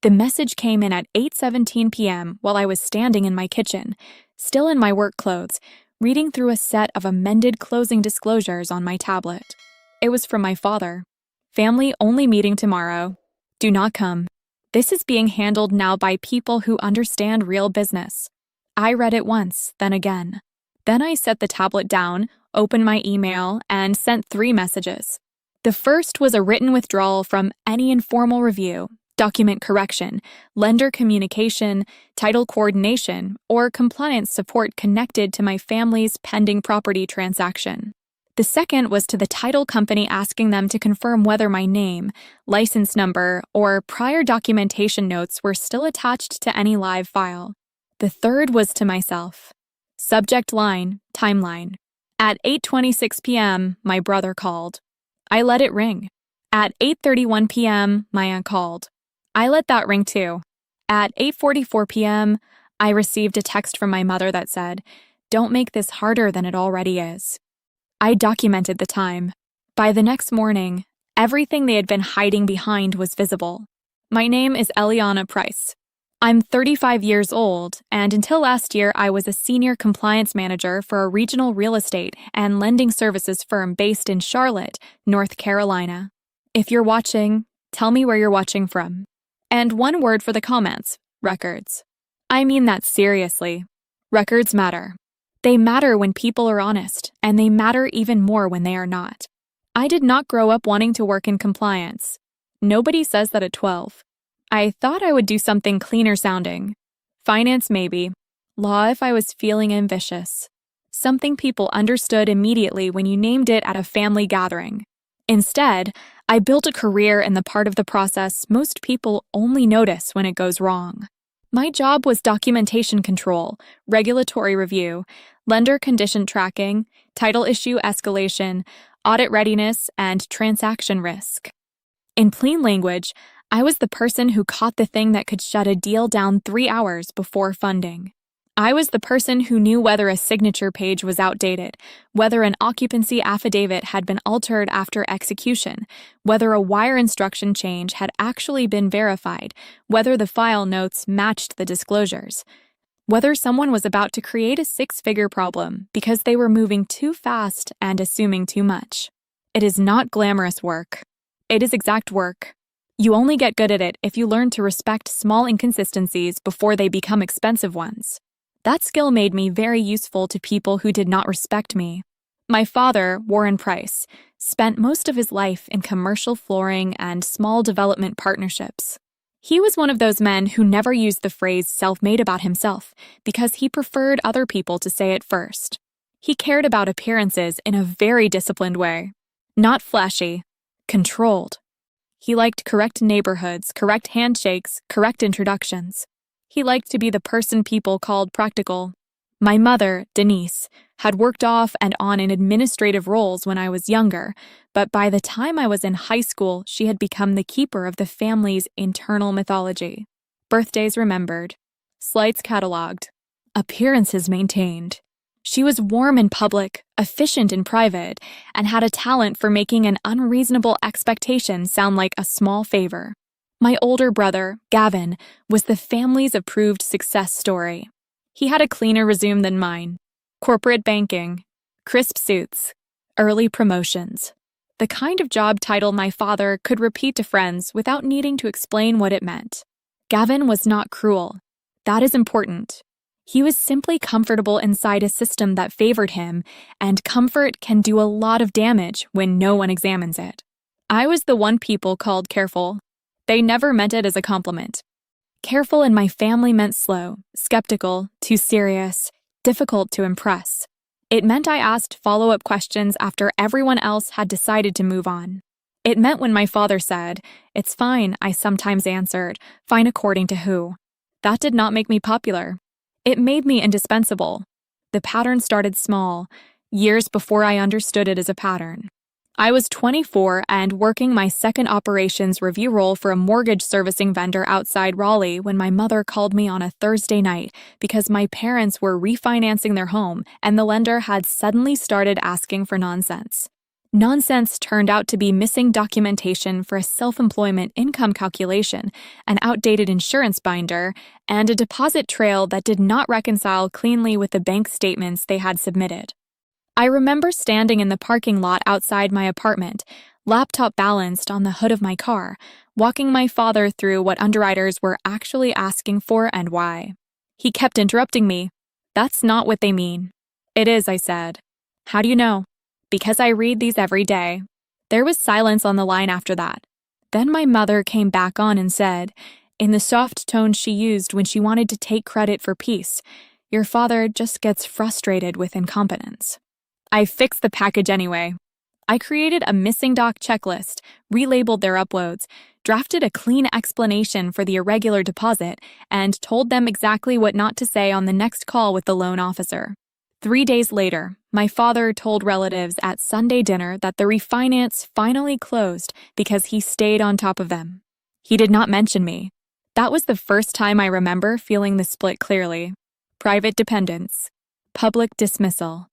The message came in at 8:17 p.m. while I was standing in my kitchen, still in my work clothes, reading through a set of amended closing disclosures on my tablet. It was from my father. Family only meeting tomorrow. Do not come. This is being handled now by people who understand real business. I read it once, then again. Then I set the tablet down, opened my email, and sent 3 messages. The first was a written withdrawal from any informal review, document correction, lender communication, title coordination, or compliance support connected to my family's pending property transaction. The second was to the title company asking them to confirm whether my name, license number, or prior documentation notes were still attached to any live file. The third was to myself. Subject line, timeline. At 8:26 p.m., my brother called. I let it ring. At 8:31 p.m., my aunt called. I let that ring too. At 8:44 p.m., I received a text from my mother that said, "Don't make this harder than it already is." I documented the time. By the next morning, everything they had been hiding behind was visible. My name is Eliana Price. I'm 35 years old, and until last year I was a senior compliance manager for a regional real estate and lending services firm based in Charlotte, North Carolina. If you're watching, tell me where you're watching from. And one word for the comments, records. I mean that seriously. Records matter. They matter when people are honest, and they matter even more when they are not. I did not grow up wanting to work in compliance. Nobody says that at 12. I thought I would do something cleaner sounding. Finance maybe. Law if I was feeling ambitious. Something people understood immediately when you named it at a family gathering. Instead, I built a career in the part of the process most people only notice when it goes wrong. My job was documentation control, regulatory review, lender condition tracking, title issue escalation, audit readiness, and transaction risk. In plain language, I was the person who caught the thing that could shut a deal down 3 hours before funding. I was the person who knew whether a signature page was outdated, whether an occupancy affidavit had been altered after execution, whether a wire instruction change had actually been verified, whether the file notes matched the disclosures, whether someone was about to create a 6-figure problem because they were moving too fast and assuming too much. It is not glamorous work. It is exact work. You only get good at it if you learn to respect small inconsistencies before they become expensive ones. That skill made me very useful to people who did not respect me. My father, Warren Price, spent most of his life in commercial flooring and small development partnerships. He was one of those men who never used the phrase self-made about himself because he preferred other people to say it first. He cared about appearances in a very disciplined way. Not flashy, controlled. He liked correct neighborhoods, correct handshakes, correct introductions. He liked to be the person people called practical. My mother, Denise, had worked off and on in administrative roles when I was younger, but by the time I was in high school, she had become the keeper of the family's internal mythology. Birthdays remembered, slights cataloged, appearances maintained. She was warm in public, efficient in private, and had a talent for making an unreasonable expectation sound like a small favor. My older brother, Gavin, was the family's approved success story. He had a cleaner resume than mine. Corporate banking, crisp suits, early promotions. The kind of job title my father could repeat to friends without needing to explain what it meant. Gavin was not cruel. That is important. He was simply comfortable inside a system that favored him, and comfort can do a lot of damage when no one examines it. I was the one people called careful. They never meant it as a compliment. Careful in my family meant slow, skeptical, too serious, difficult to impress. It meant I asked follow-up questions after everyone else had decided to move on. It meant when my father said, "It's fine," I sometimes answered, "Fine according to who?" That did not make me popular. It made me indispensable. The pattern started small, years before I understood it as a pattern. I was 24 and working my second operations review role for a mortgage servicing vendor outside Raleigh when my mother called me on a Thursday night because my parents were refinancing their home and the lender had suddenly started asking for nonsense. Nonsense turned out to be missing documentation for a self-employment income calculation, an outdated insurance binder, and a deposit trail that did not reconcile cleanly with the bank statements they had submitted. I remember standing in the parking lot outside my apartment, laptop balanced on the hood of my car, walking my father through what underwriters were actually asking for and why. He kept interrupting me. "That's not what they mean." "It is," I said. "How do you know?" "Because I read these every day." There was silence on the line after that. Then my mother came back on and said, in the soft tone she used when she wanted to take credit for peace, "Your father just gets frustrated with incompetence." I fixed the package anyway. I created a missing doc checklist, relabeled their uploads, drafted a clean explanation for the irregular deposit, and told them exactly what not to say on the next call with the loan officer. 3 days later, my father told relatives at Sunday dinner that the refinance finally closed because he stayed on top of them. He did not mention me. That was the first time I remember feeling the split clearly. Private dependence. Public dismissal.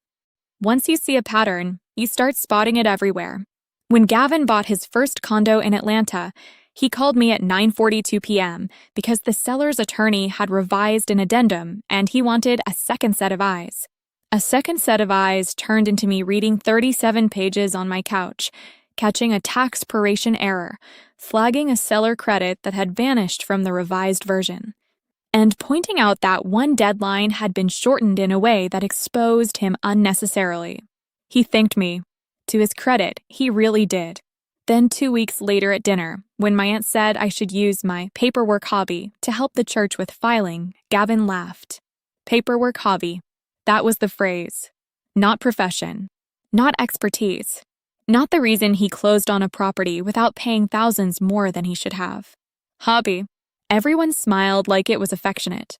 Once you see a pattern, you start spotting it everywhere. When Gavin bought his first condo in Atlanta, he called me at 9:42 p.m. because the seller's attorney had revised an addendum and he wanted a second set of eyes. A second set of eyes turned into me reading 37 pages on my couch, catching a tax proration error, flagging a seller credit that had vanished from the revised version, and pointing out that one deadline had been shortened in a way that exposed him unnecessarily. He thanked me. To his credit, he really did. Then 2 weeks later at dinner, when my aunt said I should use my paperwork hobby to help the church with filing, Gavin laughed. Paperwork hobby. That was the phrase. Not profession. Not expertise. Not the reason he closed on a property without paying thousands more than he should have. Hobby. Everyone smiled like it was affectionate.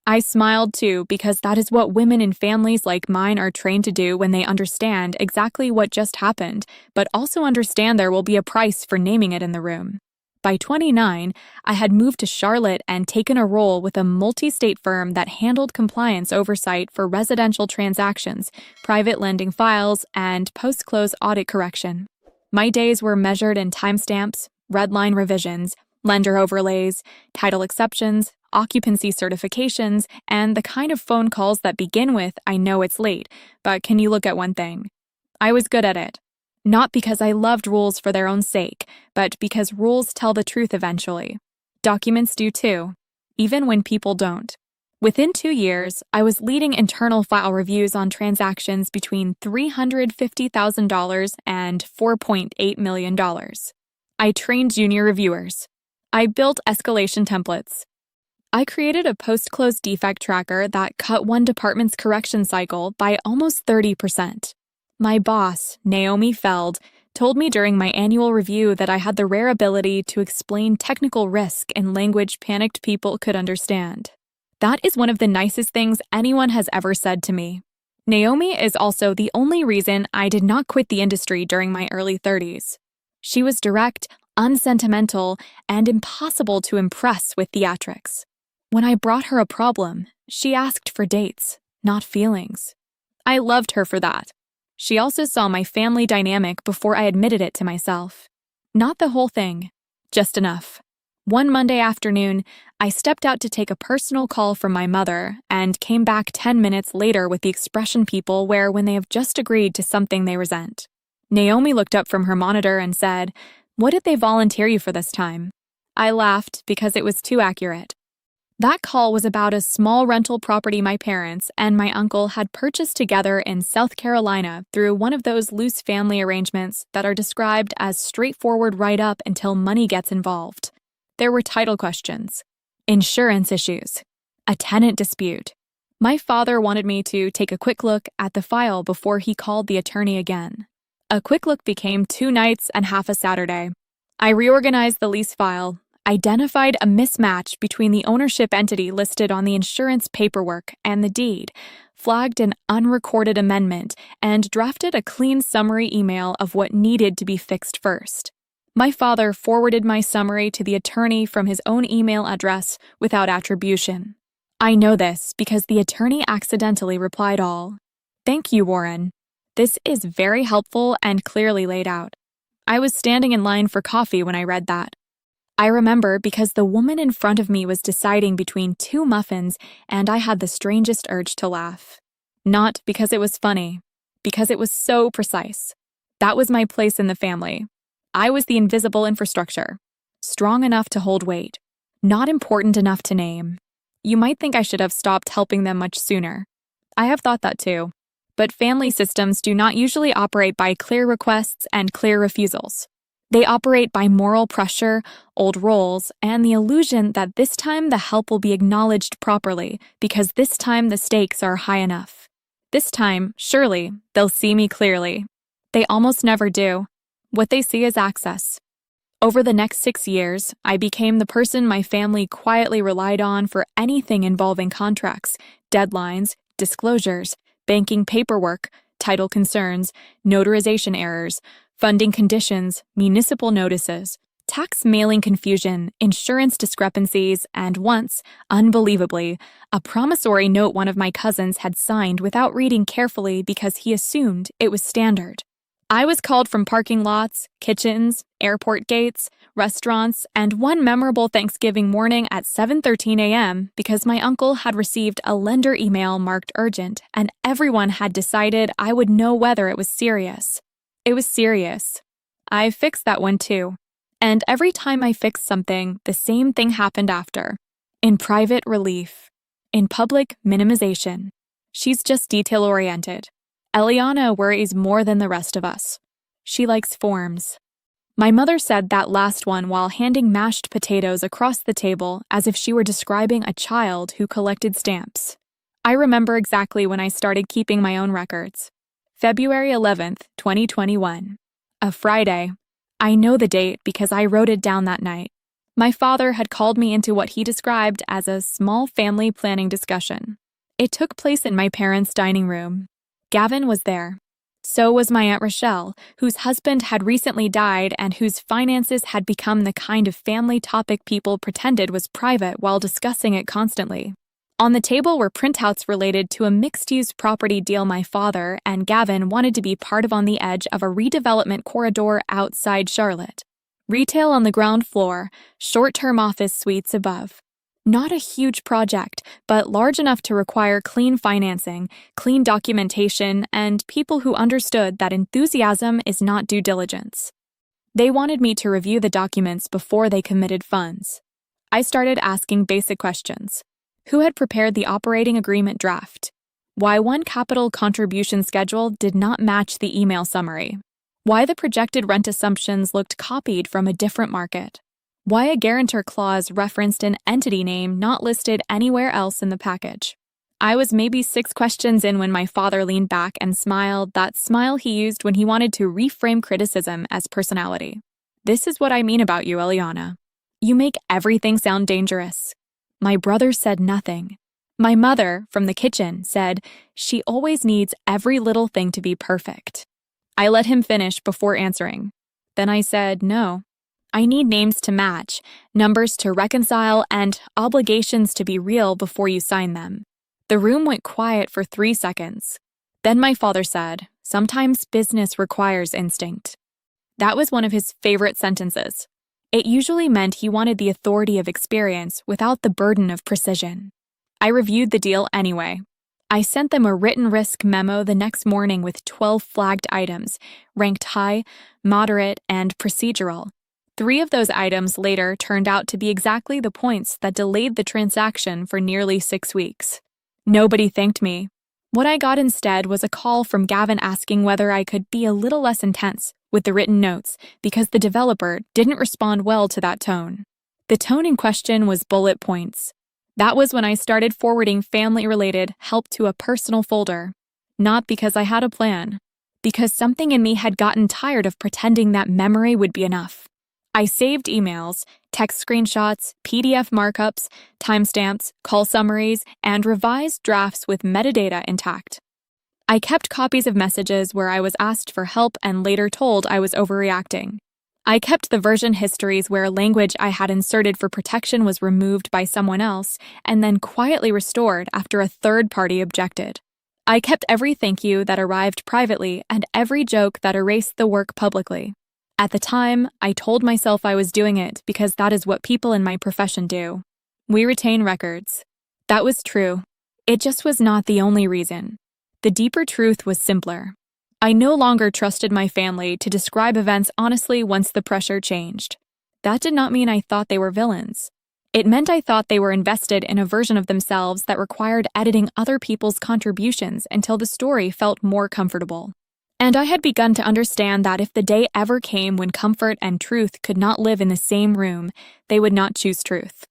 I smiled too because that is what women in families like mine are trained to do when they understand exactly what just happened, but also understand there will be a price for naming it in the room. By 29, I had moved to Charlotte and taken a role with a multi-state firm that handled compliance oversight for residential transactions, private lending files, and post-close audit correction. My days were measured in timestamps, red line revisions, lender overlays, title exceptions, occupancy certifications, and the kind of phone calls that begin with, "I know it's late, but can you look at one thing?" I was good at it. Not because I loved rules for their own sake, but because rules tell the truth eventually. Documents do too, even when people don't. Within 2 years, I was leading internal file reviews on transactions between $350,000 and $4.8 million. I trained junior reviewers. I built escalation templates. I created a post-close defect tracker that cut one department's correction cycle by almost 30%. My boss, Naomi Feld, told me during my annual review that I had the rare ability to explain technical risk in language panicked people could understand. That is one of the nicest things anyone has ever said to me. Naomi is also the only reason I did not quit the industry during my early 30s. She was direct, unsentimental, and impossible to impress with theatrics. When I brought her a problem, she asked for dates, not feelings. I loved her for that. She also saw my family dynamic before I admitted it to myself. Not the whole thing, just enough. One Monday afternoon, I stepped out to take a personal call from my mother and came back 10 minutes later with the expression people wear when they have just agreed to something they resent. Naomi looked up from her monitor and said, "What did they volunteer you for this time?" I laughed because it was too accurate. That call was about a small rental property my parents and my uncle had purchased together in South Carolina through one of those loose family arrangements that are described as straightforward right up until money gets involved. There were title questions, insurance issues, a tenant dispute. My father wanted me to take a quick look at the file before he called the attorney again. A quick look became 2 nights and half a Saturday. I reorganized the lease file, identified a mismatch between the ownership entity listed on the insurance paperwork and the deed, flagged an unrecorded amendment, and drafted a clean summary email of what needed to be fixed first. My father forwarded my summary to the attorney from his own email address without attribution. I know this because the attorney accidentally replied all, "Thank you, Warren." This is very helpful and clearly laid out. I was standing in line for coffee when I read that. I remember because the woman in front of me was deciding between two muffins, and I had the strangest urge to laugh. Not because it was funny, because it was so precise. That was my place in the family. I was the invisible infrastructure, strong enough to hold weight, not important enough to name. You might think I should have stopped helping them much sooner. I have thought that too. But family systems do not usually operate by clear requests and clear refusals. They operate by moral pressure, old roles, and the illusion that this time the help will be acknowledged properly because this time the stakes are high enough. This time, surely, they'll see me clearly. They almost never do. What they see is access. Over the next 6 years, I became the person my family quietly relied on for anything involving contracts, deadlines, disclosures, banking paperwork, title concerns, notarization errors, funding conditions, municipal notices, tax mailing confusion, insurance discrepancies, and once, unbelievably, a promissory note one of my cousins had signed without reading carefully because he assumed it was standard. I was called from parking lots, kitchens, airport gates, restaurants, and one memorable Thanksgiving morning at 7:13 a.m. because my uncle had received a lender email marked urgent, and everyone had decided I would know whether it was serious. It was serious. I fixed that one too. And every time I fixed something, the same thing happened after. In private, relief. In public, minimization. She's just detail-oriented. Eliana worries more than the rest of us. She likes forms. My mother said that last one while handing mashed potatoes across the table as if she were describing a child who collected stamps. I remember exactly when I started keeping my own records. February 11th, 2021. A Friday. I know the date because I wrote it down that night. My father had called me into what he described as a small family planning discussion. It took place in my parents' dining room. Gavin was there. So was my Aunt Rochelle, whose husband had recently died and whose finances had become the kind of family topic people pretended was private while discussing it constantly. On the table were printouts related to a mixed-use property deal my father and Gavin wanted to be part of on the edge of a redevelopment corridor outside Charlotte. Retail on the ground floor, short-term office suites above. Not a huge project, but large enough to require clean financing, clean documentation, and people who understood that enthusiasm is not due diligence. They wanted me to review the documents before they committed funds. I started asking basic questions. Who had prepared the operating agreement draft? Why one capital contribution schedule did not match the email summary? Why the projected rent assumptions looked copied from a different market? Why a guarantor clause referenced an entity name not listed anywhere else in the package? I was maybe 6 questions in when my father leaned back and smiled, that smile he used when he wanted to reframe criticism as personality. This is what I mean about you, Eliana. You make everything sound dangerous. My brother said nothing. My mother, from the kitchen, said she always needs every little thing to be perfect. I let him finish before answering. Then I said no. I need names to match, numbers to reconcile, and obligations to be real before you sign them. The room went quiet for 3 seconds. Then my father said, "Sometimes business requires instinct." That was one of his favorite sentences. It usually meant he wanted the authority of experience without the burden of precision. I reviewed the deal anyway. I sent them a written risk memo the next morning with 12 flagged items, ranked high, moderate, and procedural. 3 of those items later turned out to be exactly the points that delayed the transaction for nearly 6 weeks. Nobody thanked me. What I got instead was a call from Gavin asking whether I could be a little less intense with the written notes because the developer didn't respond well to that tone. The tone in question was bullet points. That was when I started forwarding family-related help to a personal folder. Not because I had a plan, because something in me had gotten tired of pretending that memory would be enough. I saved emails, text screenshots, PDF markups, timestamps, call summaries, and revised drafts with metadata intact. I kept copies of messages where I was asked for help and later told I was overreacting. I kept the version histories where language I had inserted for protection was removed by someone else and then quietly restored after a third party objected. I kept every thank you that arrived privately and every joke that erased the work publicly. At the time, I told myself I was doing it because that is what people in my profession do. We retain records. That was true. It just was not the only reason. The deeper truth was simpler. I no longer trusted my family to describe events honestly once the pressure changed. That did not mean I thought they were villains. It meant I thought they were invested in a version of themselves that required editing other people's contributions until the story felt more comfortable. And I had begun to understand that if the day ever came when comfort and truth could not live in the same room, they would not choose truth.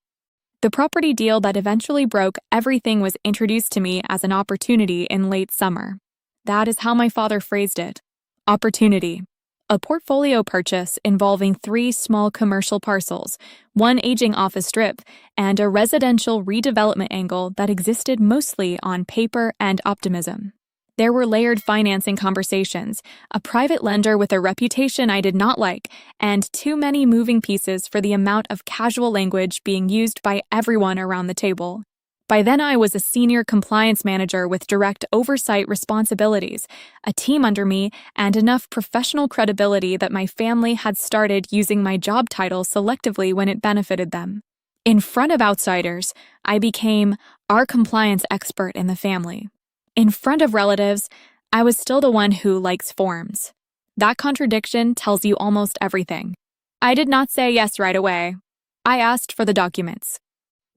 The property deal that eventually broke everything was introduced to me as an opportunity in late summer. That is how my father phrased it. Opportunity. A portfolio purchase involving 3 small commercial parcels, 1 aging office strip, and a residential redevelopment angle that existed mostly on paper and optimism. There were layered financing conversations, a private lender with a reputation I did not like, and too many moving pieces for the amount of casual language being used by everyone around the table. By then, I was a senior compliance manager with direct oversight responsibilities, a team under me, and enough professional credibility that my family had started using my job title selectively when it benefited them. In front of outsiders, I became our compliance expert in the family. In front of relatives, I was still the one who likes forms. That contradiction tells you almost everything. I did not say yes right away. I asked for the documents.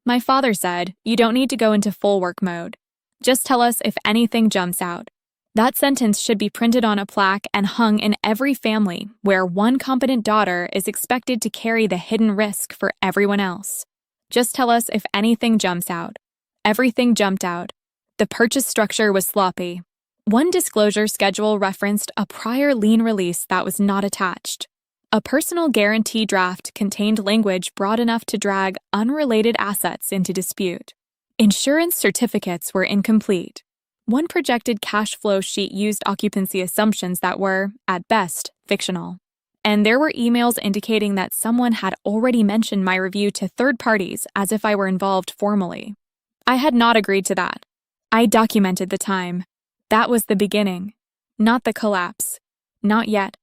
My father said, "You don't need to go into full work mode. Just tell us if anything jumps out." That sentence should be printed on a plaque and hung in every family where one competent daughter is expected to carry the hidden risk for everyone else. Just tell us if anything jumps out. Everything jumped out. The purchase structure was sloppy. One disclosure schedule referenced a prior lien release that was not attached. A personal guarantee draft contained language broad enough to drag unrelated assets into dispute. Insurance certificates were incomplete. One projected cash flow sheet used occupancy assumptions that were, at best, fictional. And there were emails indicating that someone had already mentioned my review to third parties as if I were involved formally. I had not agreed to that. I documented the time. That was the beginning, not the collapse. Not yet.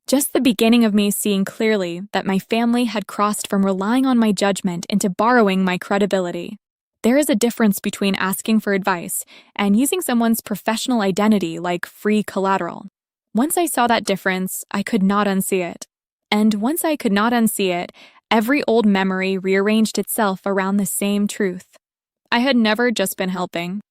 Just the beginning of me seeing clearly that my family had crossed from relying on my judgment into borrowing my credibility. There is a difference between asking for advice and using someone's professional identity like free collateral. Once I saw that difference, I could not unsee it. And once I could not unsee it, every old memory rearranged itself around the same truth. I had never just been helping.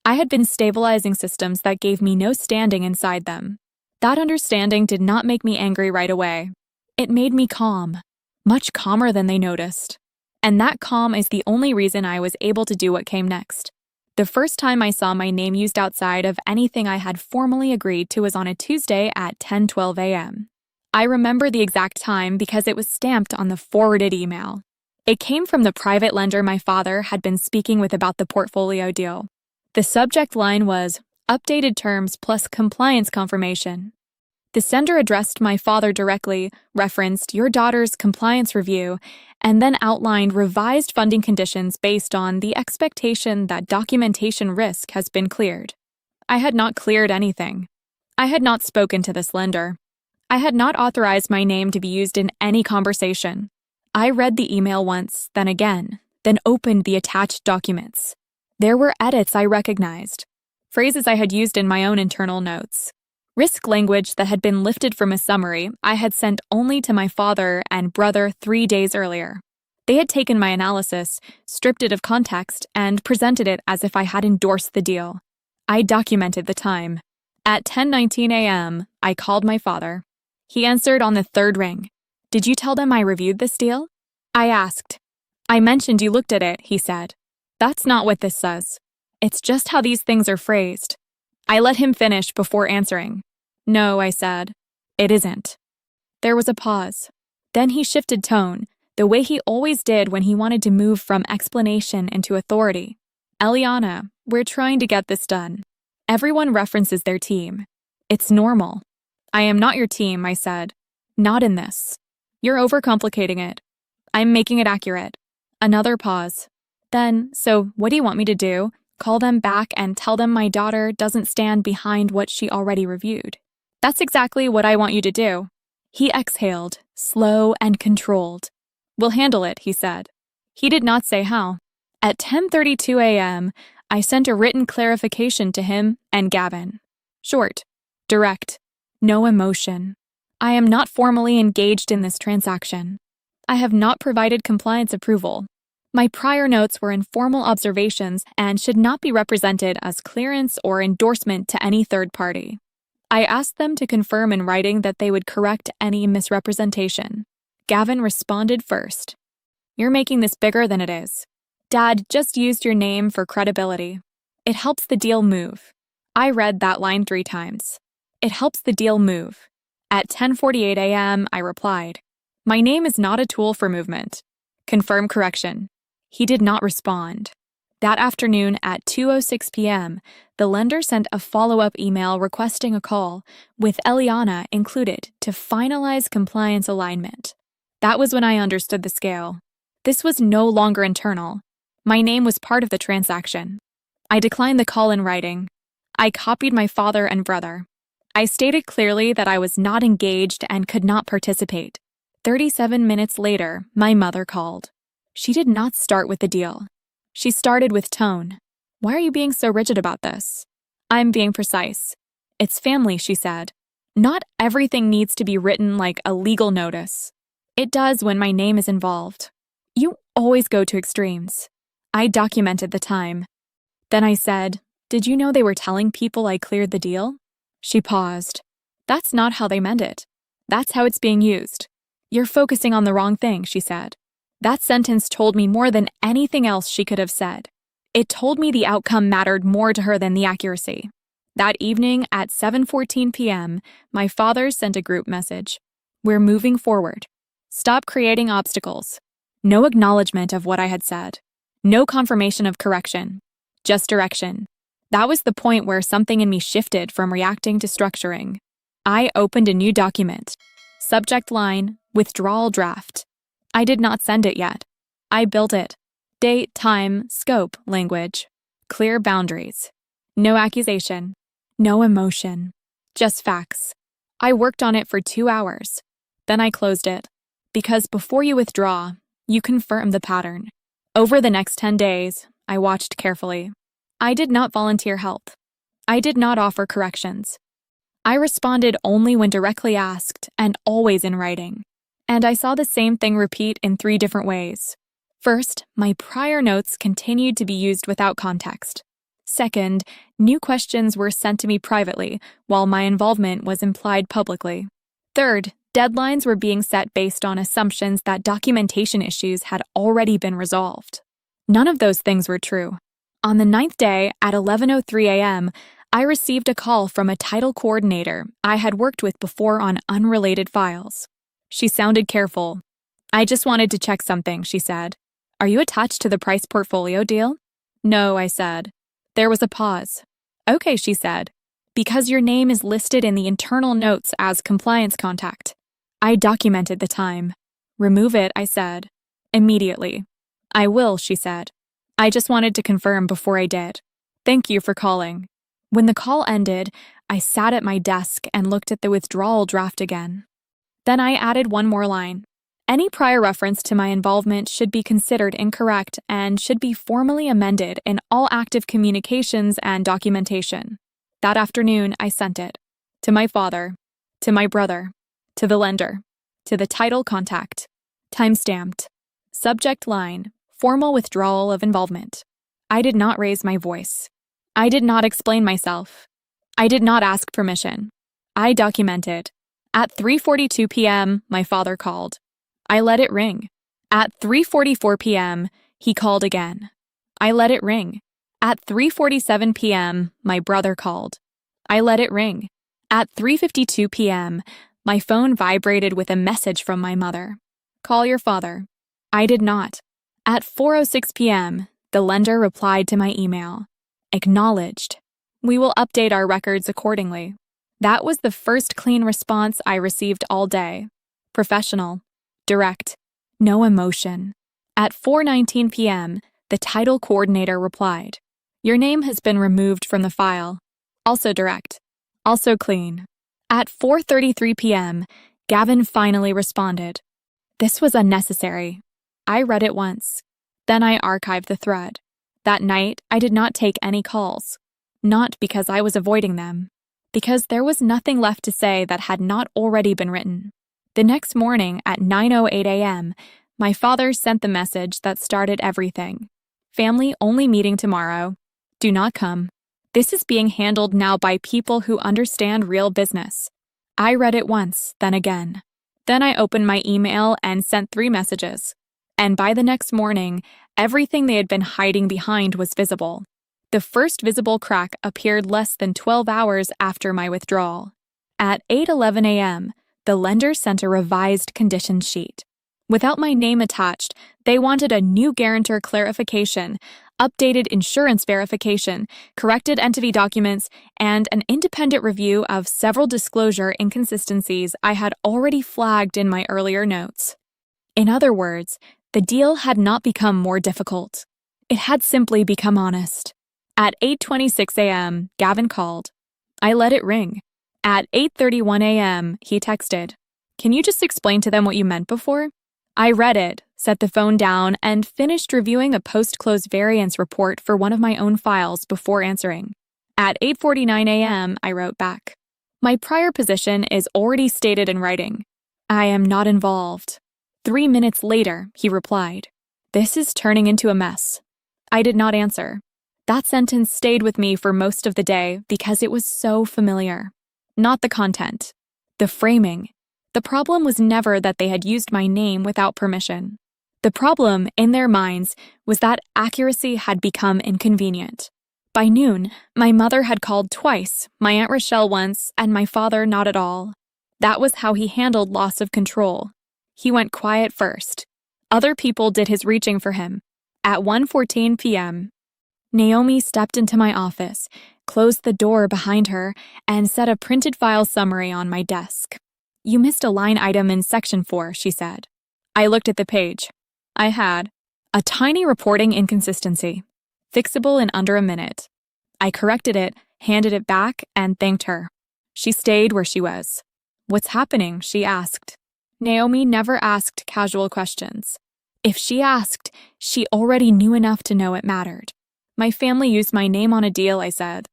I had been stabilizing systems that gave me no standing inside them. That understanding did not make me angry right away. It made me calm, much calmer than they noticed. And that calm is the only reason I was able to do what came next. The first time I saw my name used outside of anything I had formally agreed to was on a Tuesday at 10:12 a.m. I remember the exact time because it was stamped on the forwarded email. It came from the private lender my father had been speaking with about the portfolio deal. The subject line was, "Updated terms plus compliance confirmation." The sender addressed my father directly, referenced your daughter's compliance review, and then outlined revised funding conditions based on the expectation that documentation risk has been cleared. I had not cleared anything. I had not spoken to this lender. I had not authorized my name to be used in any conversation. I read the email once, then again, then opened the attached documents. There were edits I recognized. Phrases I had used in my own internal notes. Risk language that had been lifted from a summary I had sent only to my father and brother 3 days earlier. They had taken my analysis, stripped it of context, and presented it as if I had endorsed the deal. I documented the time. At 10:19 a.m., I called my father. He answered on the 3rd ring. "Did you tell them I reviewed this deal?" I asked. "I mentioned you looked at it," he said. "That's not what this says. It's just how these things are phrased." I let him finish before answering. "No," I said. "It isn't." There was a pause. Then he shifted tone, the way he always did when he wanted to move from explanation into authority. "Eliana, we're trying to get this done. Everyone references their team. It's normal." "I am not your team," I said. "Not in this. You're overcomplicating it. I'm making it accurate." Another pause. Then, "So what do you want me to do? Call them back and tell them my daughter doesn't stand behind what she already reviewed. That's exactly what I want you to do. He exhaled, slow and controlled. We'll handle it, he said. He did not say how. At 10:32 a.m., I sent a written clarification to him and Gavin. Short, direct, no emotion. I am not formally engaged in this transaction. I have not provided compliance approval. My prior notes were informal observations and should not be represented as clearance or endorsement to any third party. I asked them to confirm in writing that they would correct any misrepresentation. Gavin responded first. You're making this bigger than it is. Dad just used your name for credibility. It helps the deal move. I read that line 3 times. It helps the deal move. At 10:48 a.m., I replied, My name is not a tool for movement. Confirm correction. He did not respond. That afternoon at 2:06 p.m., the lender sent a follow-up email requesting a call, with Eliana included, to finalize compliance alignment. That was when I understood the scale. This was no longer internal. My name was part of the transaction. I declined the call in writing. I copied my father and brother. I stated clearly that I was not engaged and could not participate. 37 minutes later, my mother called. She did not start with the deal. She started with tone. Why are you being so rigid about this? I'm being precise. It's family, she said. Not everything needs to be written like a legal notice. It does when my name is involved. You always go to extremes. I documented the time. Then I said, Did you know they were telling people I cleared the deal? She paused. That's not how they meant it. That's how it's being used. You're focusing on the wrong thing, she said. That sentence told me more than anything else she could have said. It told me the outcome mattered more to her than the accuracy. That evening at 7:14 p.m., my father sent a group message. We're moving forward. Stop creating obstacles. No acknowledgement of what I had said. No confirmation of correction. Just direction. That was the point where something in me shifted from reacting to structuring. I opened a new document. Subject line, withdrawal draft. I did not send it yet. I built it. Date, time, scope, language. Clear boundaries. No accusation. No emotion. Just facts. I worked on it for 2 hours. Then I closed it. Because before you withdraw, you confirm the pattern. Over the next 10 days, I watched carefully. I did not volunteer help. I did not offer corrections. I responded only when directly asked and always in writing. And I saw the same thing repeat in 3 different ways. First, my prior notes continued to be used without context. Second, new questions were sent to me privately, while my involvement was implied publicly. Third, deadlines were being set based on assumptions that documentation issues had already been resolved. None of those things were true. On the 9th day, at 11:03 a.m., I received a call from a title coordinator I had worked with before on unrelated files. She sounded careful. I just wanted to check something, she said. Are you attached to the price portfolio deal? No, I said. There was a pause. Okay, she said. Because your name is listed in the internal notes as compliance contact. I documented the time. Remove it, I said. Immediately. I will, she said. I just wanted to confirm before I did. Thank you for calling. When the call ended, I sat at my desk and looked at the withdrawal draft again. Then I added one more line. Any prior reference to my involvement should be considered incorrect and should be formally amended in all active communications and documentation. That afternoon, I sent it. To my father, to my brother, to the lender, to the title contact. Time-stamped. Subject line, formal withdrawal of involvement. I did not raise my voice. I did not explain myself. I did not ask permission. I documented. At 3:42 p.m., my father called. I let it ring. At 3:44 p.m., he called again. I let it ring. At 3:47 p.m., my brother called. I let it ring. At 3:52 p.m., my phone vibrated with a message from my mother. Call your father. I did not. At 4:06 p.m., the lender replied to my email. Acknowledged. We will update our records accordingly. That was the first clean response I received all day. Professional. Direct. No emotion. At 4:19 p.m., the title coordinator replied. Your name has been removed from the file. Also direct. Also clean. At 4:33 p.m., Gavin finally responded. This was unnecessary. I read it once. Then I archived the thread. That night, I did not take any calls. Not because I was avoiding them. Because there was nothing left to say that had not already been written. The next morning at 9:08 a.m., my father sent the message that started everything. Family only meeting tomorrow. Do not come. This is being handled now by people who understand real business. I read it once, then again. Then I opened my email and sent 3 messages. And by the next morning, everything they had been hiding behind was visible. The first visible crack appeared less than 12 hours after my withdrawal. At 8:11 a.m., the lender sent a revised condition sheet. Without my name attached, they wanted a new guarantor clarification, updated insurance verification, corrected entity documents, and an independent review of several disclosure inconsistencies I had already flagged in my earlier notes. In other words, the deal had not become more difficult. It had simply become honest. At 8:26 a.m., Gavin called. I let it ring. At 8:31 a.m., he texted, "Can you just explain to them what you meant before?" I read it, set the phone down, and finished reviewing a post-close variance report for one of my own files before answering. At 8:49 a.m., I wrote back, "My prior position is already stated in writing. I am not involved." 3 minutes later, he replied, "This is turning into a mess." I did not answer. That sentence stayed with me for most of the day because it was so familiar. Not the content. The framing. The problem was never that they had used my name without permission. The problem, in their minds, was that accuracy had become inconvenient. By noon, my mother had called twice, my Aunt Rochelle once, and my father not at all. That was how he handled loss of control. He went quiet first. Other people did his reaching for him. At 1:14 p.m., Naomi stepped into my office, closed the door behind her, and set a printed file summary on my desk. "You missed a line item in section 4, she said. I looked at the page. I had a tiny reporting inconsistency, fixable in under a minute. I corrected it, handed it back, and thanked her. She stayed where she was. "What's happening?" she asked. Naomi never asked casual questions. If she asked, she already knew enough to know it mattered. "My family used my name on a deal," I said.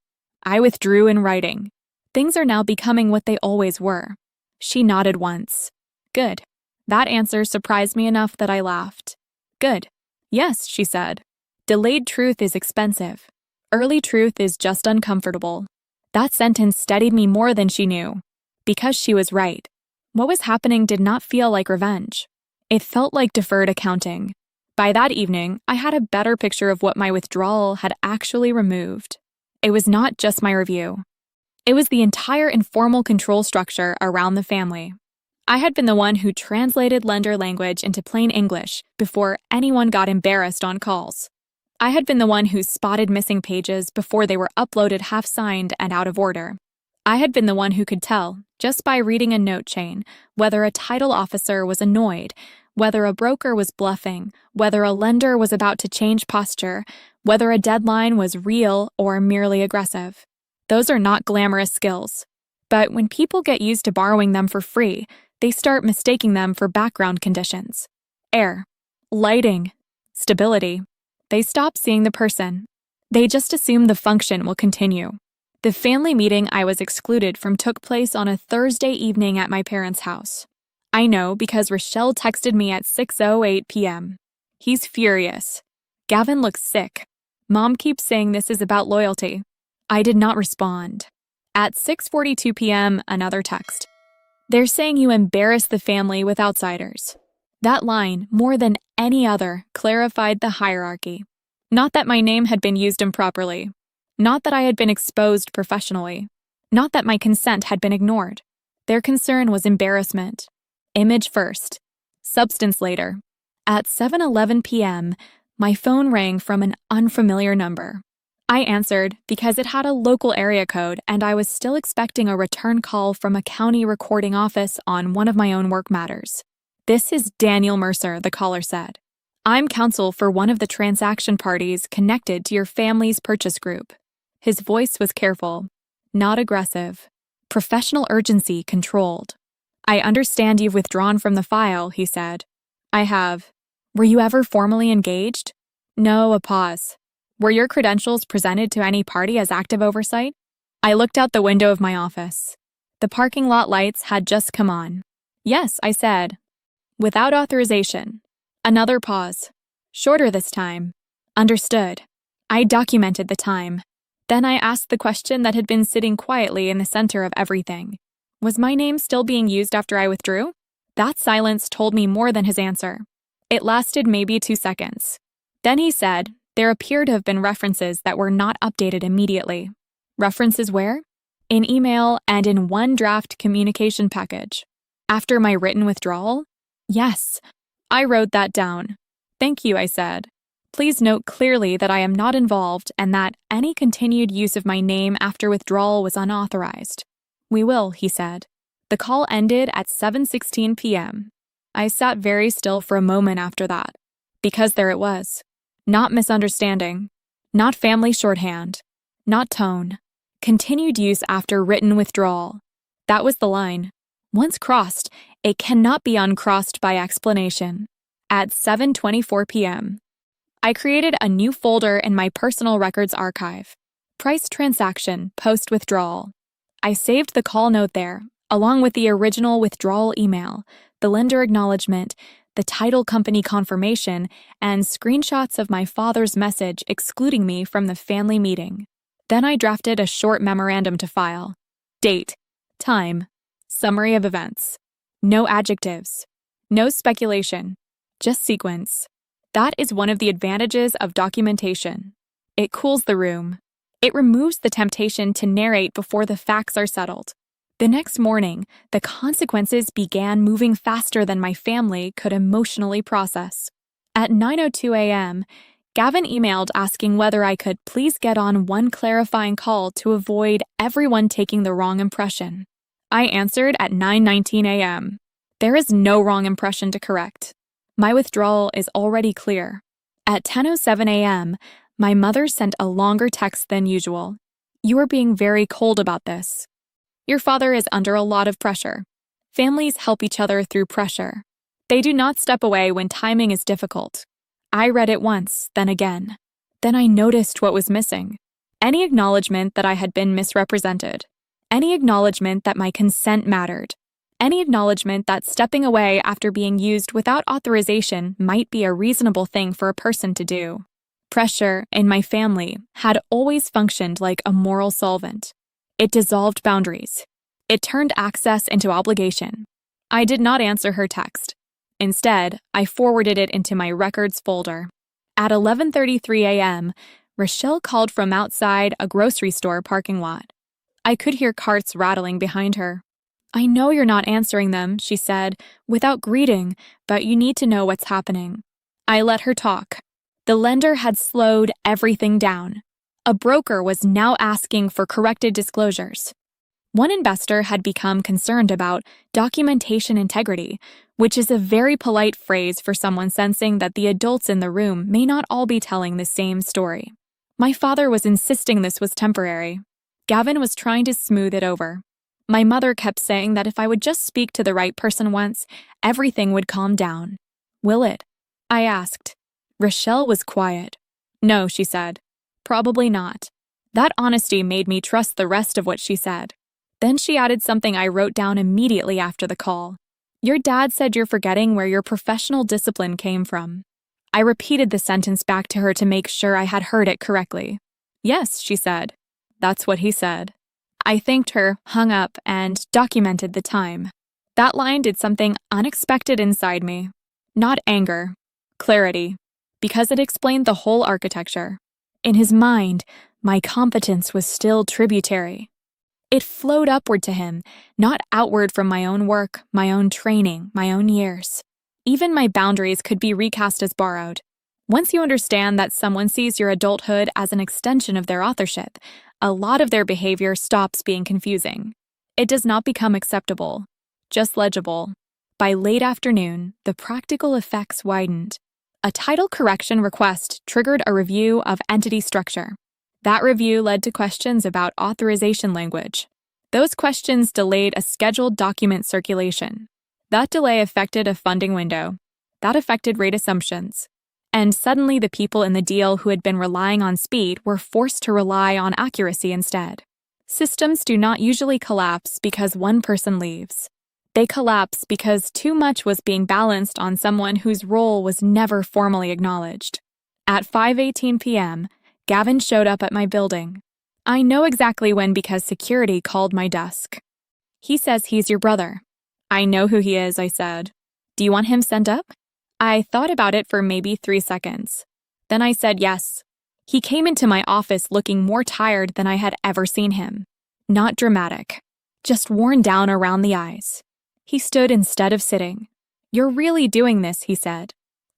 "I withdrew in writing. Things are now becoming what they always were." She nodded once. "Good." That answer surprised me enough that I laughed. "Good. Yes," she said. "Delayed truth is expensive. Early truth is just uncomfortable." That sentence steadied me more than she knew. Because she was right. What was happening did not feel like revenge. It felt like deferred accounting. By that evening, I had a better picture of what my withdrawal had actually removed. It was not just my review. It was the entire informal control structure around the family. I had been the one who translated lender language into plain English before anyone got embarrassed on calls. I had been the one who spotted missing pages before they were uploaded half-signed and out of order. I had been the one who could tell, just by reading a note chain, whether a title officer was annoyed, whether a broker was bluffing, whether a lender was about to change posture, whether a deadline was real or merely aggressive. Those are not glamorous skills. But when people get used to borrowing them for free, they start mistaking them for background conditions. Air, lighting, stability. They stop seeing the person. They just assume the function will continue. The family meeting I was excluded from took place on a Thursday evening at my parents' house. I know because Rochelle texted me at 6:08 p.m. "He's furious. Gavin looks sick. Mom keeps saying this is about loyalty." I did not respond. At 6:42 p.m., another text. "They're saying you embarrass the family with outsiders." That line, more than any other, clarified the hierarchy. Not that my name had been used improperly. Not that I had been exposed professionally. Not that my consent had been ignored. Their concern was embarrassment. Image first, substance later. At 7:11 p.m., my phone rang from an unfamiliar number. I answered because it had a local area code and I was still expecting a return call from a county recording office on one of my own work matters. "This is Daniel Mercer," the caller said. I'm counsel for one of the transaction parties connected to your family's purchase group. His voice was careful, not aggressive. Professional urgency controlled. I understand you've withdrawn from the file, he said. I have. Were you ever formally engaged? No, a pause. Were your credentials presented to any party as active oversight? I looked out the window of my office. The parking lot lights had just come on. Yes, I said. Without authorization. Another pause. Shorter this time. Understood. I documented the time. Then I asked the question that had been sitting quietly in the center of everything. Was my name still being used after I withdrew? That silence told me more than his answer. It lasted maybe 2 seconds. Then he said, there appear to have been references that were not updated immediately. References where? In email and in one draft communication package. After my written withdrawal? Yes. I wrote that down. Thank you, I said. Please note clearly that I am not involved and that any continued use of my name after withdrawal was unauthorized. We will, he said. The call ended at 7:16 p.m. I sat very still for a moment after that, because there it was. Not misunderstanding, not family shorthand, not tone. Continued use after written withdrawal. That was the line. Once crossed, it cannot be uncrossed by explanation. At 7:24 p.m., I created a new folder in my personal records archive. Price transaction, post-withdrawal. I saved the call note there, along with the original withdrawal email, the lender acknowledgement, the title company confirmation, and screenshots of my father's message excluding me from the family meeting. Then I drafted a short memorandum to file. Date, time, summary of events. No adjectives. No speculation. Just sequence. That is one of the advantages of documentation. It cools the room. It removes the temptation to narrate before the facts are settled. The next morning, the consequences began moving faster than my family could emotionally process. At 9:02 a.m., Gavin emailed asking whether I could please get on one clarifying call to avoid everyone taking the wrong impression. I answered at 9:19 a.m. There is no wrong impression to correct. My withdrawal is already clear. At 10:07 a.m., my mother sent a longer text than usual. You are being very cold about this. Your father is under a lot of pressure. Families help each other through pressure. They do not step away when timing is difficult. I read it once, then again. Then I noticed what was missing. Any acknowledgement that I had been misrepresented. Any acknowledgement that my consent mattered. Any acknowledgement that stepping away after being used without authorization might be a reasonable thing for a person to do. Pressure, in my family, had always functioned like a moral solvent. It dissolved boundaries. It turned access into obligation. I did not answer her text. Instead, I forwarded it into my records folder. At 11:33 a.m., Rochelle called from outside a grocery store parking lot. I could hear carts rattling behind her. I know you're not answering them, she said, without greeting, but you need to know what's happening. I let her talk. The lender had slowed everything down. A broker was now asking for corrected disclosures. One investor had become concerned about documentation integrity, which is a very polite phrase for someone sensing that the adults in the room may not all be telling the same story. My father was insisting this was temporary. Gavin was trying to smooth it over. My mother kept saying that if I would just speak to the right person once, everything would calm down. Will it? I asked. Rochelle was quiet. No, she said. Probably not. That honesty made me trust the rest of what she said. Then she added something I wrote down immediately after the call. Your dad said you're forgetting where your professional discipline came from. I repeated the sentence back to her to make sure I had heard it correctly. Yes, she said. That's what he said. I thanked her, hung up, and documented the time. That line did something unexpected inside me. Not anger, clarity, because it explained the whole architecture. In his mind, my competence was still tributary. It flowed upward to him, not outward from my own work, my own training, my own years. Even my boundaries could be recast as borrowed. Once you understand that someone sees your adulthood as an extension of their authorship, a lot of their behavior stops being confusing. It does not become acceptable, just legible. By late afternoon, the practical effects widened. A title correction request triggered a review of entity structure. That review led to questions about authorization language. Those questions delayed a scheduled document circulation. That delay affected a funding window. That affected rate assumptions. And suddenly the people in the deal who had been relying on speed were forced to rely on accuracy instead. Systems do not usually collapse because one person leaves. They collapse because too much was being balanced on someone whose role was never formally acknowledged. At 5:18 p.m., Gavin showed up at my building. I know exactly when because security called my desk. He says he's your brother. I know who he is, I said. Do you want him sent up? I thought about it for maybe 3 seconds. Then I said yes. He came into my office looking more tired than I had ever seen him. Not dramatic, just worn down around the eyes. He stood instead of sitting. You're really doing this, he said.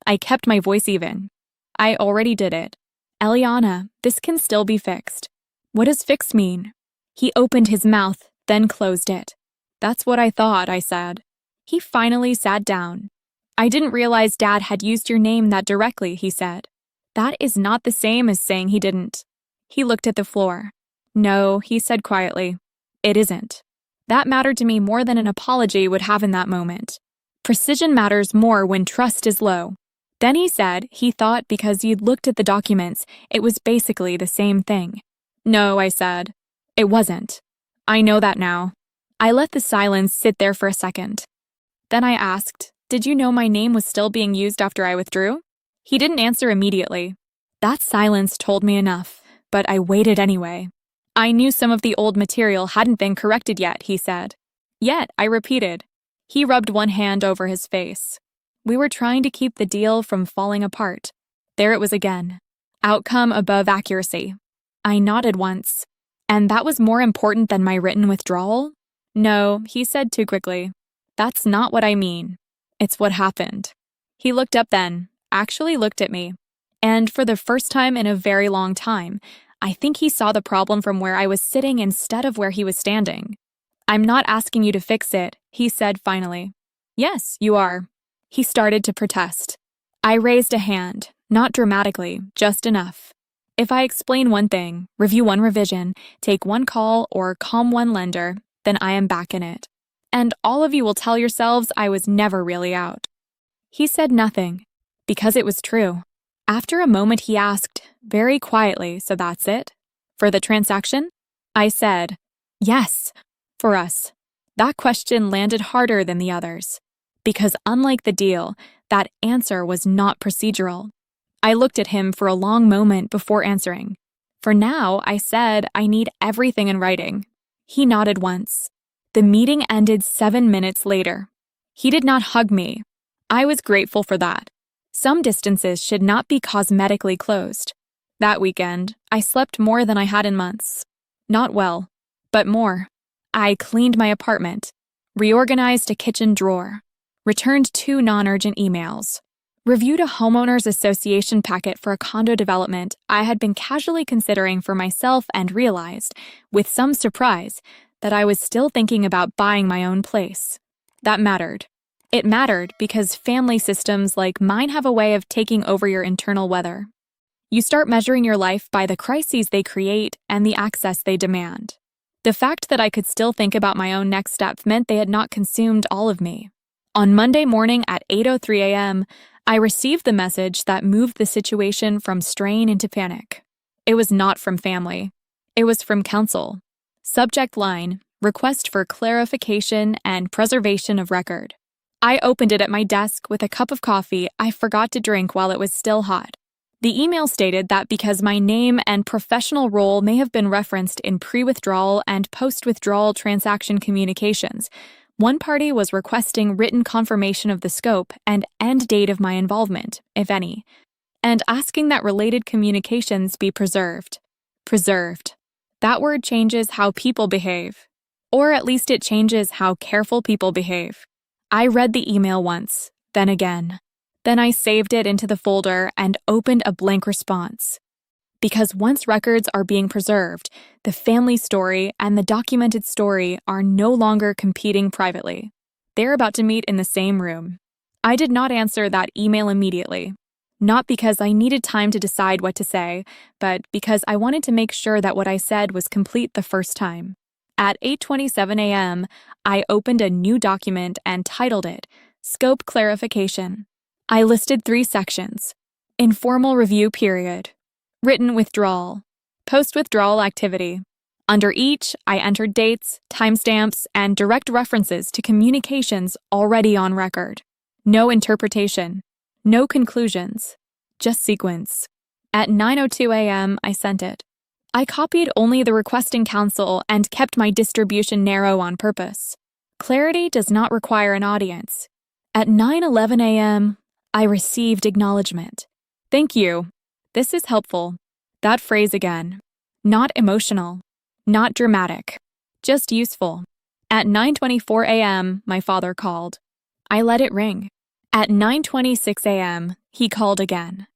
I kept my voice even. I already did it. Eliana, this can still be fixed. What does fix mean? He opened his mouth, then closed it. That's what I thought, I said. He finally sat down. I didn't realize Dad had used your name that directly, he said. That is not the same as saying he didn't. He looked at the floor. No, he said quietly. It isn't. That mattered to me more than an apology would have in that moment. Precision matters more when trust is low. Then he said he thought because you'd looked at the documents, it was basically the same thing. No, I said. It wasn't. I know that now. I let the silence sit there for a second. Then I asked, did you know my name was still being used after I withdrew? He didn't answer immediately. That silence told me enough, but I waited anyway. I knew some of the old material hadn't been corrected yet, he said. Yet, I repeated. He rubbed one hand over his face. We were trying to keep the deal from falling apart. There it was again. Outcome above accuracy. I nodded once. And that was more important than my written withdrawal? No, he said too quickly. That's not what I mean. It's what happened. He looked up then, actually looked at me. And for the first time in a very long time, I think he saw the problem from where I was sitting instead of where he was standing. I'm not asking you to fix it, he said finally. Yes, you are. He started to protest. I raised a hand, not dramatically, just enough. If I explain one thing, review one revision, take one call, or calm one lender, then I am back in it. And all of you will tell yourselves I was never really out. He said nothing, because it was true. After a moment he asked, very quietly, so that's it? For the transaction? I said, yes, for us. That question landed harder than the others, because unlike the deal, that answer was not procedural. I looked at him for a long moment before answering. For now, I said, I need everything in writing. He nodded once. The meeting ended 7 minutes later. He did not hug me. I was grateful for that. Some distances should not be cosmetically closed. That weekend, I slept more than I had in months. Not well, but more. I cleaned my apartment, reorganized a kitchen drawer, returned 2 non-urgent emails, reviewed a homeowners association packet for a condo development I had been casually considering for myself and realized, with some surprise, that I was still thinking about buying my own place. That mattered. It mattered because family systems like mine have a way of taking over your internal weather. You start measuring your life by the crises they create and the access they demand. The fact that I could still think about my own next step meant they had not consumed all of me. On Monday morning at 8:03 a.m., I received the message that moved the situation from strain into panic. It was not from family. It was from counsel. Subject line, request for clarification and preservation of record. I opened it at my desk with a cup of coffee I forgot to drink while it was still hot. The email stated that because my name and professional role may have been referenced in pre-withdrawal and post-withdrawal transaction communications, one party was requesting written confirmation of the scope and end date of my involvement, if any, and asking that related communications be preserved. Preserved. That word changes how people behave. Or at least it changes how careful people behave. I read the email once, then again. Then I saved it into the folder and opened a blank response. Because once records are being preserved, the family story and the documented story are no longer competing privately. They're about to meet in the same room. I did not answer that email immediately. Not because I needed time to decide what to say, but because I wanted to make sure that what I said was complete the first time. At 8:27 a.m., I opened a new document and titled it Scope Clarification. I listed 3 sections: informal review period, written withdrawal, post-withdrawal activity. Under each, I entered dates, timestamps, and direct references to communications already on record. No interpretation, no conclusions, just sequence. At 9:02 a.m., I sent it. I copied only the requesting counsel and kept my distribution narrow on purpose. Clarity does not require an audience. At 9:11 a.m., I received acknowledgement. Thank you. This is helpful. That phrase again. Not emotional. Not dramatic. Just useful. At 9:24 a.m., my father called. I let it ring. At 9:26 a.m., he called again.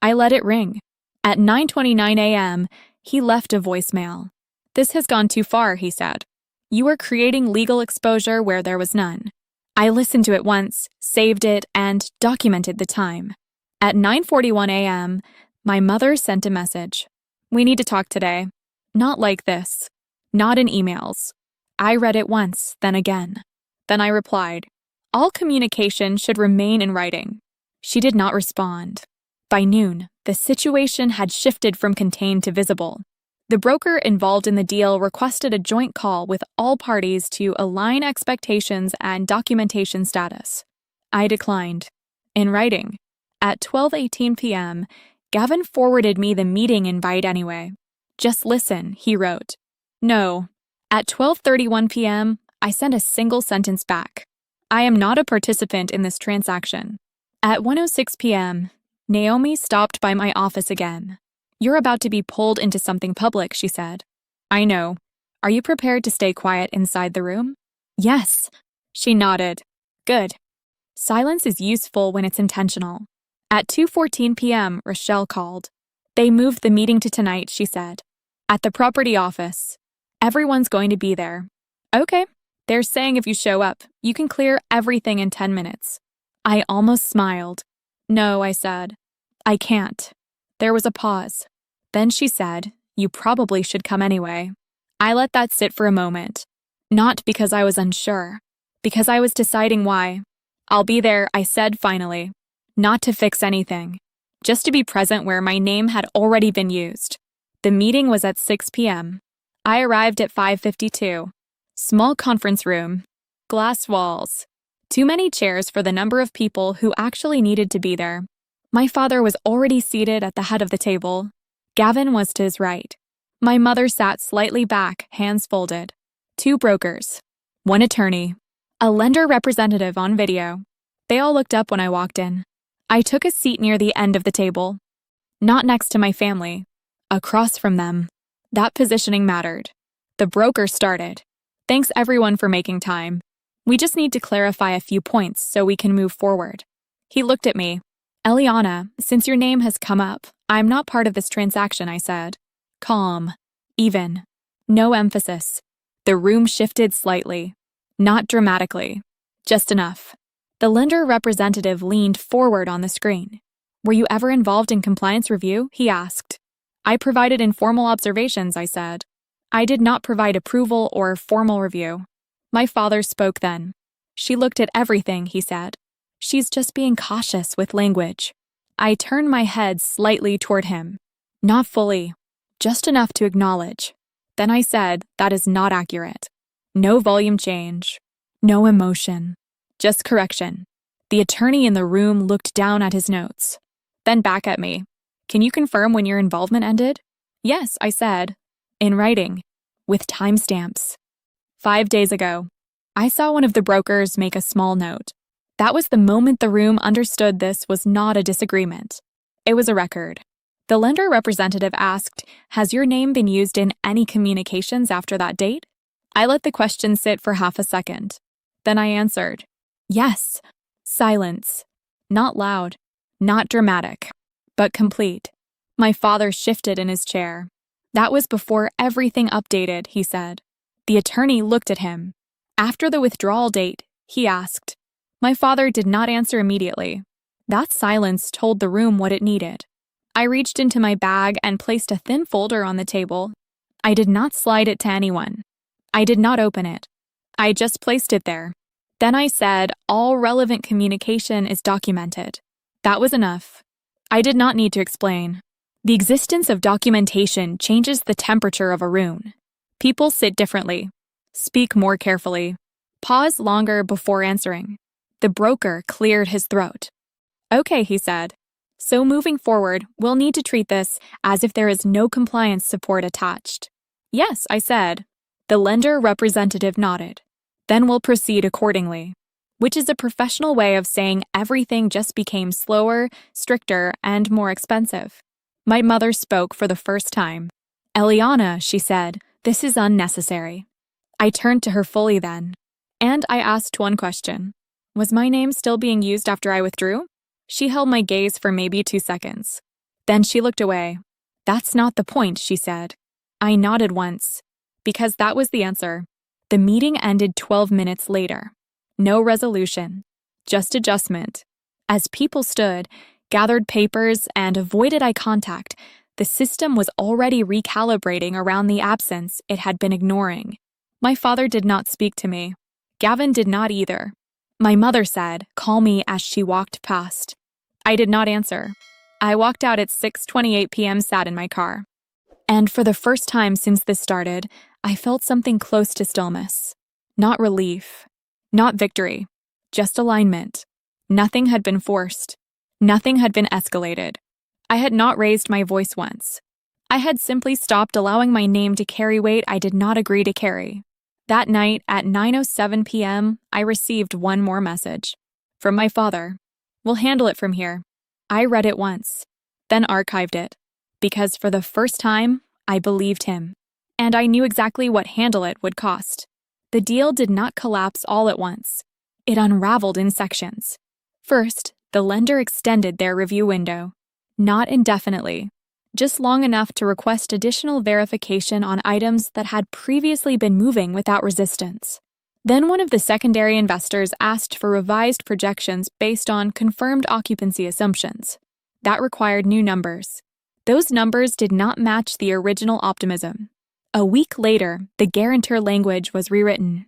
I let it ring. At 9:29 a.m., he left a voicemail. This has gone too far, he said. You are creating legal exposure where there was none. I listened to it once, saved it, and documented the time. At 9:41 a.m., my mother sent a message. We need to talk today. Not like this. Not in emails. I read it once, then again. Then I replied, all communication should remain in writing. She did not respond. By noon, the situation had shifted from contained to visible. The broker involved in the deal requested a joint call with all parties to align expectations and documentation status. I declined. In writing. At 12:18 p.m., Gavin forwarded me the meeting invite anyway. Just listen, he wrote. No. At 12:31 p.m., I sent a single sentence back. I am not a participant in this transaction. At 1:06 p.m., Naomi stopped by my office again. You're about to be pulled into something public, she said. I know. Are you prepared to stay quiet inside the room? Yes. She nodded. Good. Silence is useful when it's intentional. At 2:14 p.m., Rochelle called. They moved the meeting to tonight, she said. At the property office. Everyone's going to be there. Okay. They're saying if you show up, you can clear everything in 10 minutes. I almost smiled. No, I said. I can't. There was a pause. Then she said, you probably should come anyway. I let that sit for a moment. Not because I was unsure. Because I was deciding why. I'll be there, I said finally. Not to fix anything. Just to be present where my name had already been used. The meeting was at 6 p.m. I arrived at 5:52. Small conference room. Glass walls. Too many chairs for the number of people who actually needed to be there. My father was already seated at the head of the table. Gavin was to his right. My mother sat slightly back, hands folded. 2 brokers. 1 attorney. A lender representative on video. They all looked up when I walked in. I took a seat near the end of the table. Not next to my family. Across from them. That positioning mattered. The broker started. Thanks everyone for making time. We just need to clarify a few points so we can move forward. He looked at me. Eliana, since your name has come up, I'm not part of this transaction, I said. Calm. Even. No emphasis. The room shifted slightly. Not dramatically. Just enough. The lender representative leaned forward on the screen. Were you ever involved in compliance review? He asked. I provided informal observations, I said. I did not provide approval or formal review. My father spoke then. She looked at everything, he said. She's just being cautious with language. I turned my head slightly toward him. Not fully. Just enough to acknowledge. Then I said, that is not accurate. No volume change. No emotion. Just correction. The attorney in the room looked down at his notes. Then back at me. Can you confirm when your involvement ended? Yes, I said. In writing. With timestamps. 5 days ago. I saw one of the brokers make a small note. That was the moment the room understood this was not a disagreement. It was a record. The lender representative asked, has your name been used in any communications after that date? I let the question sit for half a second. Then I answered, yes. Silence. Not loud. Not dramatic. But complete. My father shifted in his chair. That was before everything updated, he said. The attorney looked at him. After the withdrawal date, he asked. My father did not answer immediately. That silence told the room what it needed. I reached into my bag and placed a thin folder on the table. I did not slide it to anyone. I did not open it. I just placed it there. Then I said, all relevant communication is documented. That was enough. I did not need to explain. The existence of documentation changes the temperature of a room. People sit differently, speak more carefully, pause longer before answering. The broker cleared his throat. Okay, he said. So moving forward, we'll need to treat this as if there is no compliance support attached. Yes, I said. The lender representative nodded. Then we'll proceed accordingly, which is a professional way of saying everything just became slower, stricter, and more expensive. My mother spoke for the first time. Eliana, she said, this is unnecessary. I turned to her fully then, and I asked one question. Was my name still being used after I withdrew? She held my gaze for maybe 2 seconds. Then she looked away. That's not the point, she said. I nodded once, because that was the answer. The meeting ended 12 minutes later. No resolution, just adjustment. As people stood, gathered papers, and avoided eye contact, the system was already recalibrating around the absence it had been ignoring. My father did not speak to me. Gavin did not either. My mother said, "Call me," as she walked past. I did not answer. I walked out at 6:28 p.m., sat in my car. And for the first time since this started, I felt something close to stillness. Not relief. Not victory. Just alignment. Nothing had been forced. Nothing had been escalated. I had not raised my voice once. I had simply stopped allowing my name to carry weight I did not agree to carry. That night, at 9:07 p.m., I received one more message. From my father. We'll handle it from here. I read it once, then archived it, because for the first time, I believed him. And I knew exactly what handle it would cost. The deal did not collapse all at once. It unraveled in sections. First, the lender extended their review window. Not indefinitely, just long enough to request additional verification on items that had previously been moving without resistance. Then one of the secondary investors asked for revised projections based on confirmed occupancy assumptions. That required new numbers. Those numbers did not match the original optimism. A week later, the guarantor language was rewritten.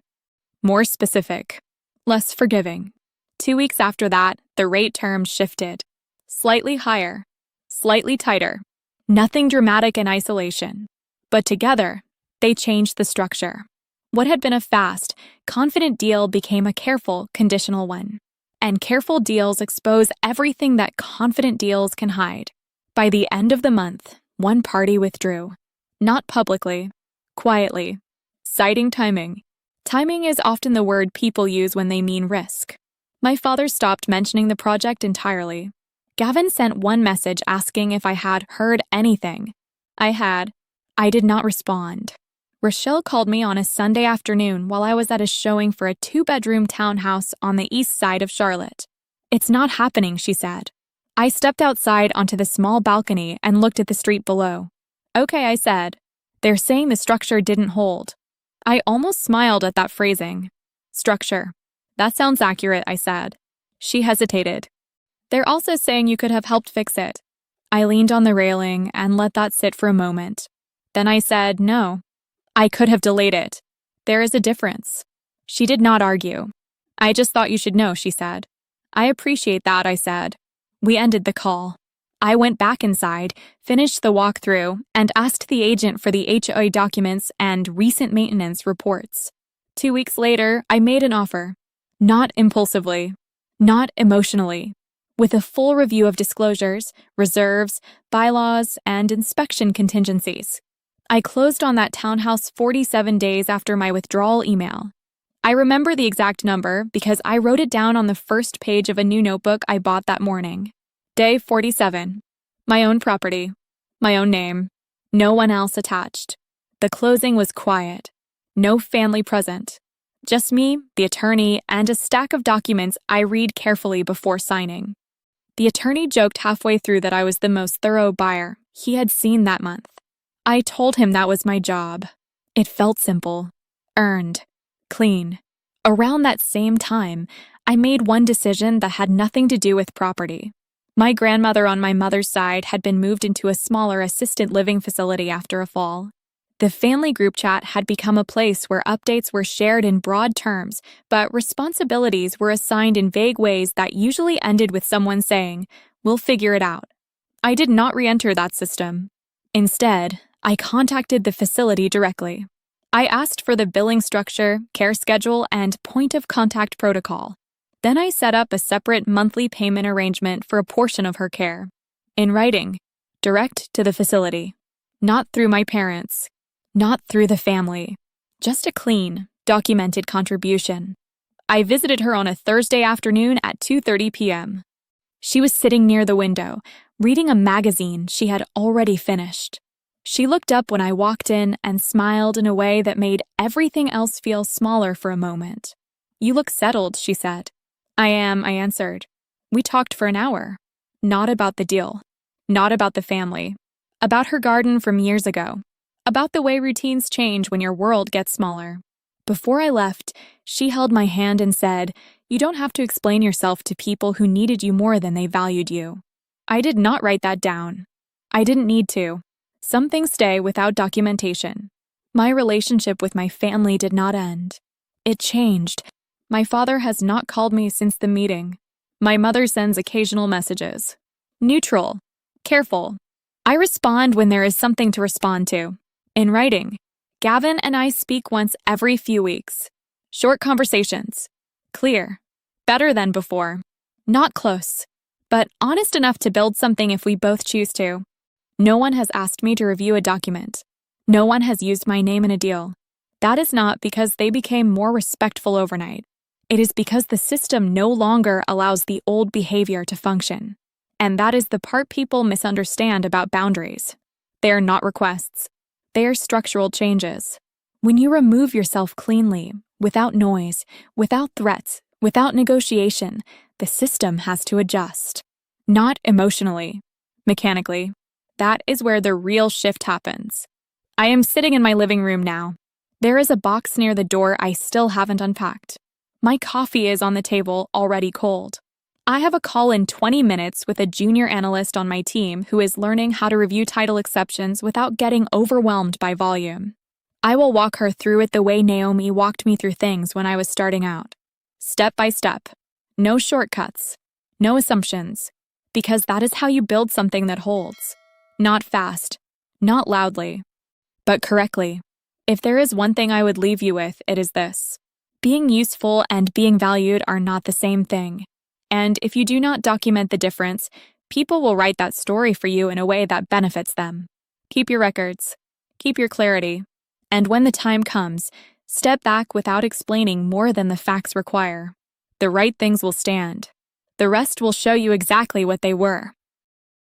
More specific, less forgiving. 2 weeks after that, the rate terms shifted. Slightly higher, slightly tighter. Nothing dramatic in isolation. But together, they changed the structure. What had been a fast, confident deal became a careful, conditional one. And careful deals expose everything that confident deals can hide. By the end of the month, one party withdrew. Not publicly, quietly, citing timing. Timing is often the word people use when they mean risk. My father stopped mentioning the project entirely. Gavin sent one message asking if I had heard anything. I had. I did not respond. Rochelle called me on a Sunday afternoon while I was at a showing for a 2-bedroom townhouse on the east side of Charlotte. It's not happening, she said. I stepped outside onto the small balcony and looked at the street below. Okay, I said. They're saying the structure didn't hold. I almost smiled at that phrasing. Structure. That sounds accurate, I said. She hesitated. They're also saying you could have helped fix it. I leaned on the railing and let that sit for a moment. Then I said, no. I could have delayed it. There is a difference. She did not argue. I just thought you should know, she said. I appreciate that, I said. We ended the call. I went back inside, finished the walkthrough, and asked the agent for the HOA documents and recent maintenance reports. 2 weeks later, I made an offer. Not impulsively. Not emotionally. With a full review of disclosures, reserves, bylaws, and inspection contingencies. I closed on that townhouse 47 days after my withdrawal email. I remember the exact number because I wrote it down on the first page of a new notebook I bought that morning. Day 47. My own property. My own name. No one else attached. The closing was quiet. No family present. Just me, the attorney, and a stack of documents I read carefully before signing. The attorney joked halfway through that I was the most thorough buyer he had seen that month. I told him that was my job. It felt simple, earned, clean. Around that same time, I made one decision that had nothing to do with property. My grandmother on my mother's side had been moved into a smaller assisted living facility after a fall. The family group chat had become a place where updates were shared in broad terms, but responsibilities were assigned in vague ways that usually ended with someone saying, "We'll figure it out." I did not re-enter that system. Instead, I contacted the facility directly. I asked for the billing structure, care schedule, and point of contact protocol. Then I set up a separate monthly payment arrangement for a portion of her care. In writing, direct to the facility. Not through my parents. Not through the family. Just a clean, documented contribution. I visited her on a Thursday afternoon at 2:30 p.m. She was sitting near the window, reading a magazine she had already finished. She looked up when I walked in and smiled in a way that made everything else feel smaller for a moment. "You look settled," she said. "I am," I answered. We talked for an hour. Not about the deal. Not about the family. About her garden from years ago. About the way routines change when your world gets smaller. Before I left, she held my hand and said, "You don't have to explain yourself to people who needed you more than they valued you." I did not write that down. I didn't need to. Some things stay without documentation. My relationship with my family did not end. It changed. My father has not called me since the meeting. My mother sends occasional messages. Neutral. Careful. I respond when there is something to respond to. In writing, Gavin and I speak once every few weeks. Short conversations. Clear. Better than before. Not close, but honest enough to build something if we both choose to. No one has asked me to review a document. No one has used my name in a deal. That is not because they became more respectful overnight. It is because the system no longer allows the old behavior to function. And that is the part people misunderstand about boundaries. They are not requests. They are structural changes. When you remove yourself cleanly, without noise, without threats, without negotiation, the system has to adjust. Not emotionally, mechanically. That is where the real shift happens. I am sitting in my living room now. There is a box near the door I still haven't unpacked. My coffee is on the table, already cold. I have a call in 20 minutes with a junior analyst on my team who is learning how to review title exceptions without getting overwhelmed by volume. I will walk her through it the way Naomi walked me through things when I was starting out. Step by step. No shortcuts. No assumptions. Because that is how you build something that holds. Not fast. Not loudly. But correctly. If there is one thing I would leave you with, it is this. Being useful and being valued are not the same thing. And if you do not document the difference, people will write that story for you in a way that benefits them. Keep your records. Keep your clarity. And when the time comes, step back without explaining more than the facts require. The right things will stand. The rest will show you exactly what they were.